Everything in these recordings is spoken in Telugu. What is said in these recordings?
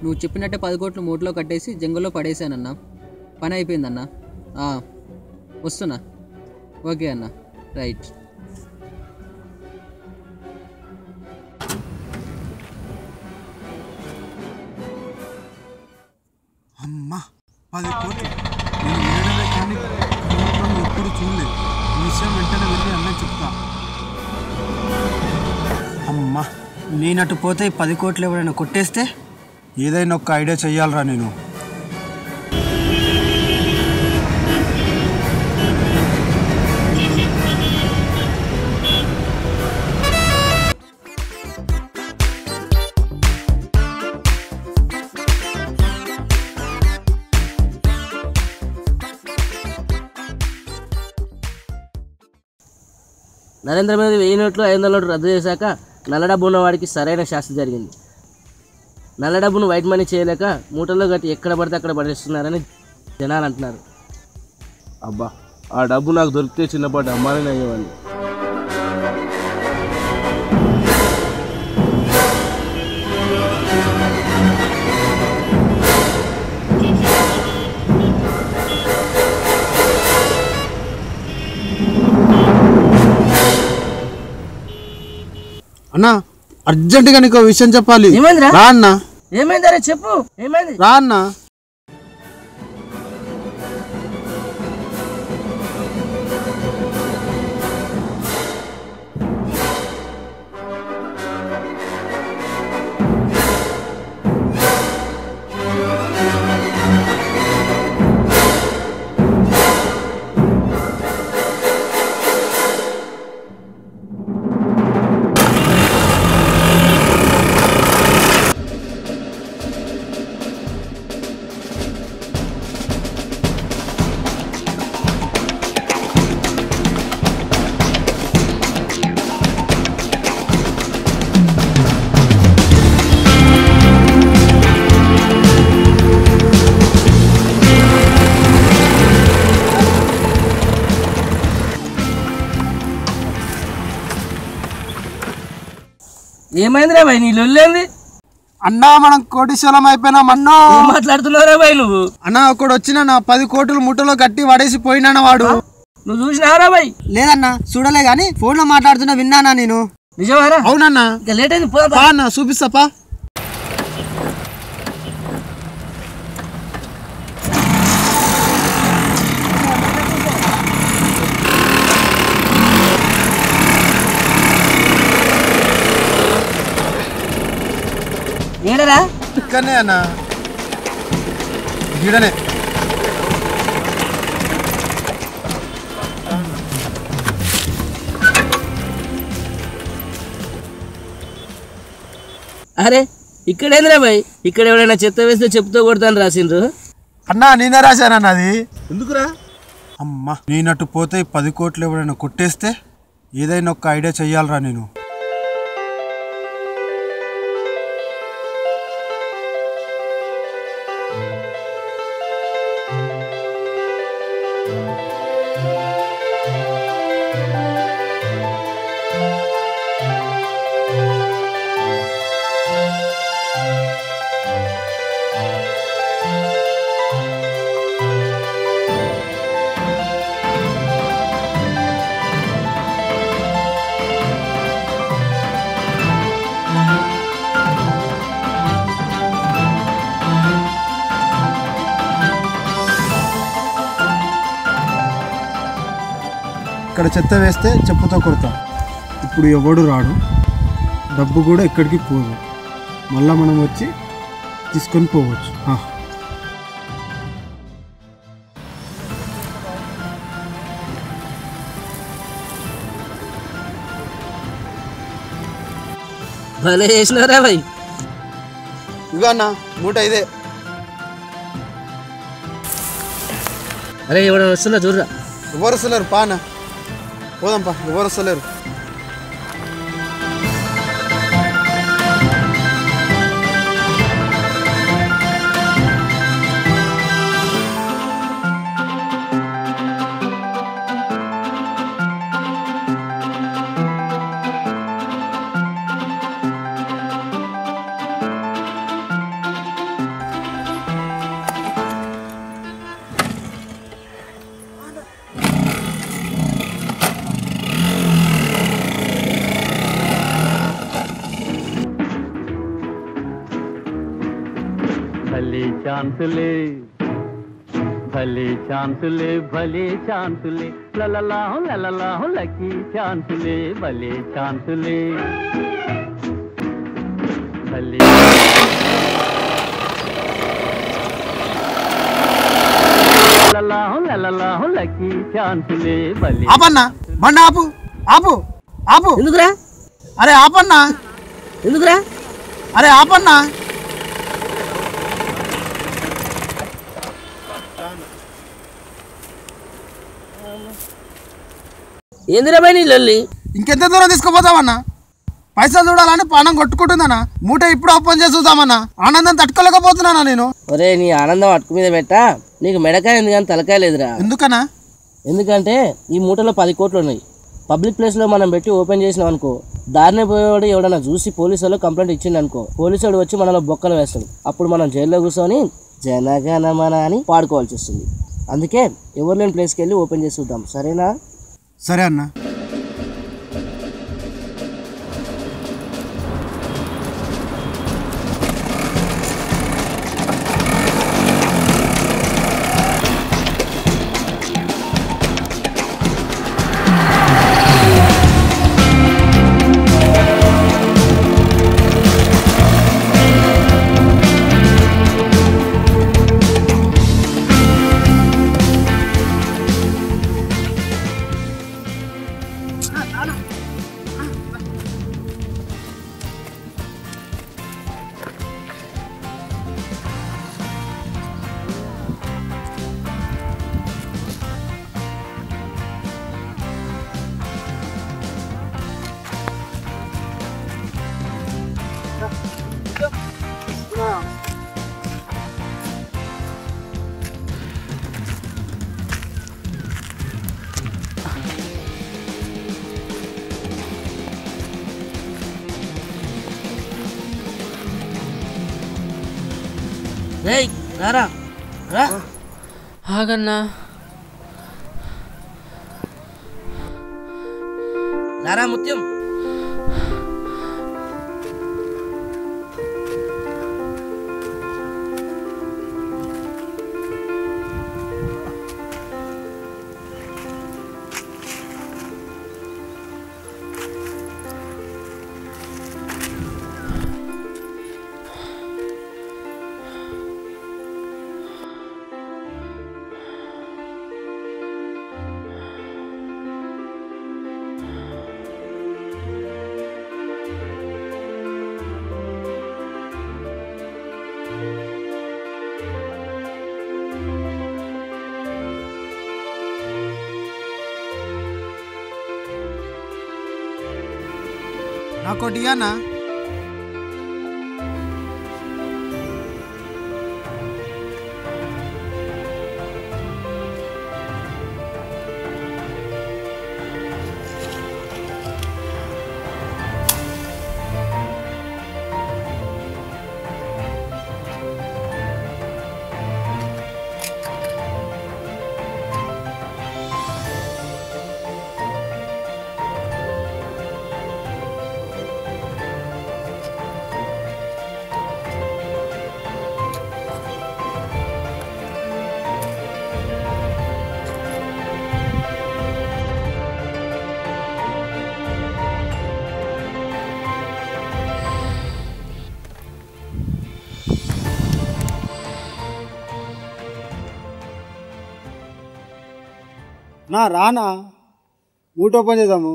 నువ్వు చెప్పినట్టే 10 కోట్లు మూటలో కట్టేసి జంగుల్లో పడేసానన్నా. పని అయిపోయిందన్నా. వస్తున్నా. ఓకే అన్న, రైట్. అమ్మా 10 కోట్లు నేను వినడమే కానీ ఎప్పుడు చూడలేదు. ఈ విషయం వెంటనే వెళ్ళి అన్న చెప్తా. అమ్మా నేనట్టు పోతే 10 కోట్లు ఎవరైనా కొట్టేస్తే ఏదైనా ఒక ఐడియా చెయ్యాలరా నేను. నరేంద్ర మోదీ 1000 నోట్లు 500 నోట్లు రద్దు చేశాక నల్ల డబ్బు ఉన్నవాడికి సరైన శాస్తి జరిగింది. నల్ల డబ్బును వైట్ మనీ చేయలేక మూటల్లో కట్టి ఎక్కడ పడితే అక్కడ పడేస్తున్నారని జనాలు అంటున్నారు. అబ్బా, ఆ డబ్బు నాకు దొరికితే చిన్నపాటి అమ్మాయిని అయ్యేవాడిని. అన్నా అర్జెంటుగా నీకు విషయం చెప్పాలి. రా అన్న. ఏమైందరే చెప్పు, ఏమైంది? రా అన్న. ఏమైందిరా భయ్, నీ లొల్లేంది? అన్నా మనం కోటీశ్వరం అయిపోయినాం అన్నా. మాట్లాడుతున్నారా భయ్ నువ్వు? అన్నా ఒకడు వచ్చిన నా 10 కోట్లు ముట్టలో కట్టి పడేసి పోయినా వాడు. నువ్వు చూసినారా భయ్? లేదన్నా చూడలే గాని ఫోన్ లో మాట్లాడుతున్నా విన్నానా నేను. నిజమారా? అవునన్నా. ఇంకా లేట్ అయింది, పా అన్న చూపిస్తాపా. ఏడరా? ఇక్కడనే అన్న, గీడనే. అరే ఇక్కడేంద్రా భయ్, ఇక్కడ ఎవరైనా చెత్త వేస్తే చెప్పుతో కొడతాను రాసిండ్రు. అన్నా నేనే రాశానన్న. అది ఎందుకురా? అమ్మా నేనట్టు పోతే 10 కోట్లు ఎవరైనా కొట్టేస్తే ఏదైనా ఒక ఐడియా చెయ్యాలరా నేను. ఇక్కడ చెత్త వేస్తే చెప్పుతో కొడతా. ఇప్పుడు ఎవడు రాడు, డబ్బు కూడా ఎక్కడికి పోదు. మళ్ళీ మనం వచ్చి తీసుకొని పోవచ్చు. భలే చేసినారా భయ్. ఇగో అన్న మూట ఇదే. అరే ఎవరైనా వస్తున్నా చూడరా. ఎవరు వస్తలేరు పానా, పోదాంపా. ఎవరు వస్తలేరు. भले चांस ले भले चांस ले भले चांस ले लला हो लकी चांस ले भले चांस ले भले लला हो लकी चांस ले भले ఆపన్నా బండ ఆపు ఆపు ఆపు ఎందుకురా అరే ఆపన్నా ఎందుకురా అరే ఆపన్నా ఏందిరా భయ్ నీ లొల్లి? ఇంకెంత దూరం తీసుకుపోతామన్నా పైసలు చూడాలని పానం కొట్టుకుంటుందన్నా మూట ఇప్పుడు ఓపెన్ చేసి చూద్దామన్నా ఆనందం తట్టుకోలేకపోతున్నానా నేను ఒరే నీ ఆనందం అటుకు మీద పెట్టా నీకు మెడకాయ ఉంది కానీ తలకాయ లేదురా. ఎందుకన్నా ఎందుకంటే ఈ మూటలో 10 కోట్లు ఉన్నాయి. పబ్లిక్ ప్లేస్లో మనం పెట్టి ఓపెన్ చేసినాం అనుకో, దారినే పోయేవాడు ఎవడన్నా చూసి పోలీసు వాళ్ళు కంప్లైంట్ ఇచ్చిండు అనుకో, పోలీసు వాడు వచ్చి మనలో బొక్కలు వేస్తాడు. అప్పుడు మనం జైల్లో కూర్చొని జనగణమన అని పాడుకోవాల్సి వస్తుంది. అందుకే ఎవరు లేని ప్లేస్కి వెళ్ళి ఓపెన్ చేసి చూద్దాం, సరేనా? సరే అన్నా. రేయ్ రారా రా. ఆగన్నా. రారా ముత్యం. నాకోటి అన్నా. నా రానా మూట ఓపెన్ చేద్దాము.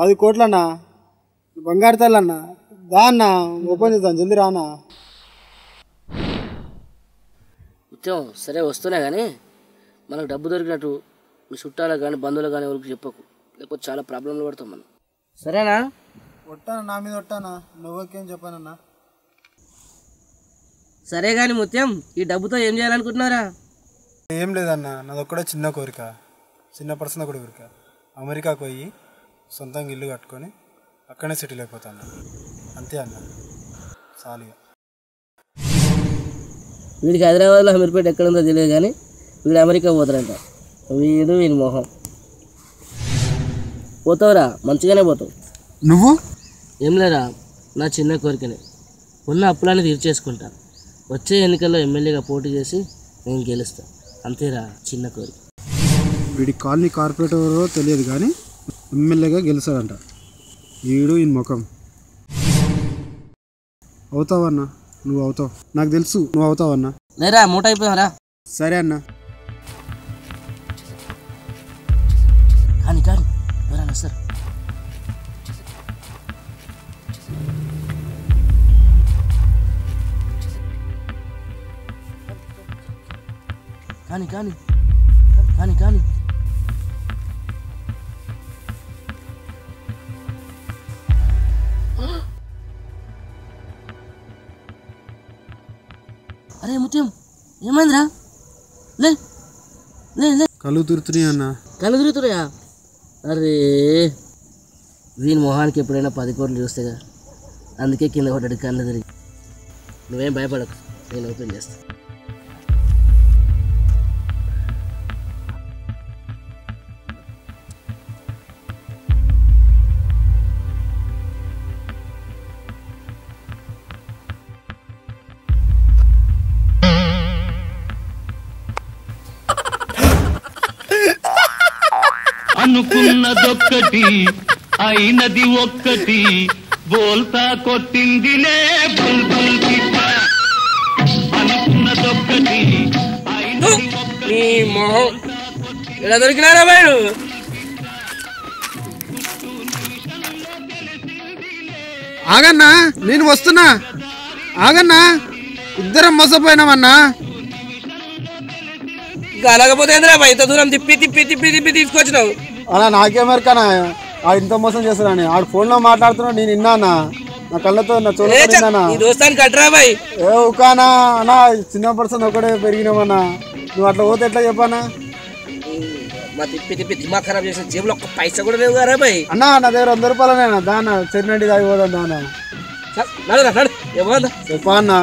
10 కోట్లన్నా బంగారు తల్లన్నా దాన్నా ఓపెన్ చేద్దాం, జల్దీ రానా. ముత్యం సరే వస్తున్నా కానీ మనకు డబ్బు దొరికినట్టు మీ చుట్టాలకు కానీ బంధువులకు కానీ ఎవరికి చెప్పకు, లేకపోతే చాలా ప్రాబ్లంలు పడతాం మనం, సరేనా? ఒట్టానా నా మీద ఒట్టానా, నువ్వుకేం చెప్పానన్నా. సరే కానీ ముత్యం ఈ డబ్బుతో ఏం చేయాలనుకుంటున్నారా? ఏం లేదన్నా, నాదొక్కడే చిన్న కోరిక, చిన్న పర్సన్ కూడా కోరిక. అమెరికాకు పోయి సొంతంగా ఇల్లు కట్టుకొని అక్కడనే సెటిల్ అయిపోతాను, అంతే అన్న. సాలిగా వీడికి హైదరాబాద్లో అమీర్పేట ఎక్కడ ఉందో తెలియదు కానీ వీడు అమెరికా పోతారంట. వీడు వీని మొహం. పోతావురా, మంచిగానే పోతావు. నువ్వు? ఏం లేరా, నా చిన్న కోరికనే, ఉన్న అప్పులన్నీ తీర్చేసుకుంటా. వచ్చే ఎన్నికల్లో ఎమ్మెల్యేగా పోటీ చేసి నేను గెలుస్తా. అంతేరా చిన్న కోరిక. వీడి కాలనీ కార్పొరేటరో తెలియదు కానీ ఎమ్మెల్యేగా గెలిచాడంట. వీడు ఈ ముఖం. అవుతావన్నా, నువ్వు అవుతావు, నాకు తెలుసు నువ్వు అవుతావన్నా. లేరా మూట అయిపోయారా? సరే అన్న. కానీ కానీ ఎవరన్నా సార్ కానీ కానీ కానీ కానీ అరే ముత్యం ఏమైందిరా? లే లే లే కళ్ళు తిరుగుతున్నాయి అన్న. కళ్ళు తిరుగుతున్నాయా? అరే వీని మొహానికి ఎప్పుడైనా 10 కోట్లు చూస్తేగా, అందుకే కింద పడ్డాడు కళ్ళు తిరిగి. నువ్వేం భయపడకు, నేను ఓపెన్ చేస్తా. అనుకున్నదొక్కటి అయినది ఒక్కటి, బోల్తా కొట్టిందిలే బుల్బుల్ పిట్ట. అనుకున్నదొక్కటి అయినది ఒక్కటి. ఇలా దొరికినారా బాయ్? ఆగన్నా, నేను వస్తున్నా. ఆగన్నా, ఇద్దరం మోసపోయినామన్నా. ఇంకా అలాగపోతే ఏంద్రా బాయ్, ఇంత దూరం తిప్పి తిప్పి తిప్పి తిప్పి తీసుకొచ్చినావు? అలా నాకేమరికనా ఆడు ఇంత మోసం చేస్తున్నాను. ఆడు ఫోన్లో మాట్లాడుతున్నాడు, నేను విన్నానా, నా కళ్ళతో నా చూడన్నా. ఈ దోస్తానికి కట్టరా బాయ్? ఏ ఉకానా అన్నా, చిన్న పర్సన్ ఒకటే పెరిగినామన్నా. నువ్వు అట్లా పోతే ఎట్లా చెప్పానా? మా తిప్పి తిప్పి దిమాగ్ ఖరాబ్ చేసిన జేబులో ఒక్క పైసా కూడా లేవు కదా బాయ్. అన్నా నా దగ్గర 100 రూపాయలనేనా దానా చెరినండి తాగిపోదాం దానా. నడు ఏమో చెప్పా అన్నా.